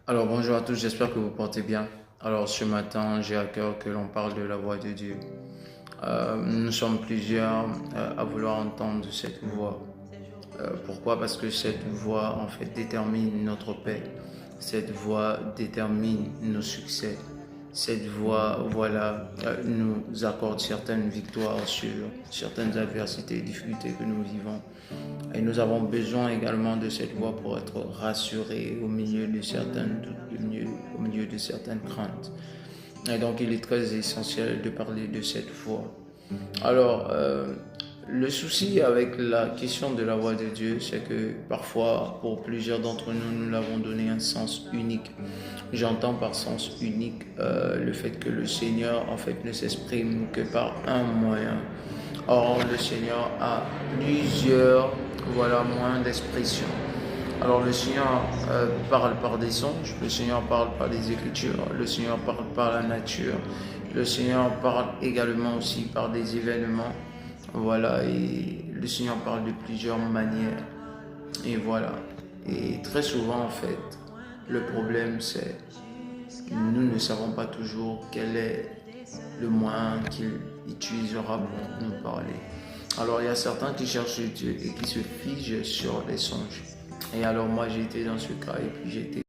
Alors bonjour à tous, j'espère que vous portez bien. Alors ce matin, j'ai à cœur que l'on parle de la voix de Dieu. Nous sommes plusieurs à vouloir entendre cette voix. Pourquoi? Parce que cette voix en fait détermine notre paix. Cette voix détermine nos succès. Cette voix, voilà, nous accorde certaines victoires sur certaines adversités et difficultés que nous vivons. Et nous avons besoin également de cette voix pour être rassurés au milieu de certaines doutes, au milieu de certaines craintes. Et donc, il est très essentiel de parler de cette voix. Alors, le souci avec la question de la voix de Dieu, c'est que parfois, pour plusieurs d'entre nous, nous l'avons donné un sens unique. J'entends par sens unique le fait que le Seigneur, en fait, ne s'exprime que par un moyen. Or, le Seigneur a plusieurs, voilà, moyens d'expression. Alors, le Seigneur parle par des songes, le Seigneur parle par des écritures, le Seigneur parle par la nature, le Seigneur parle également aussi par des événements. Voilà, et le Seigneur parle de plusieurs manières. Et voilà. Et très souvent, en fait, le problème, c'est nous ne savons pas toujours quel est le moyen qu'il utilisera pour nous parler. Alors, il y a certains qui cherchent Dieu et qui se figent sur les songes. Et alors, moi, j'ai été dans ce cas et puis j'ai été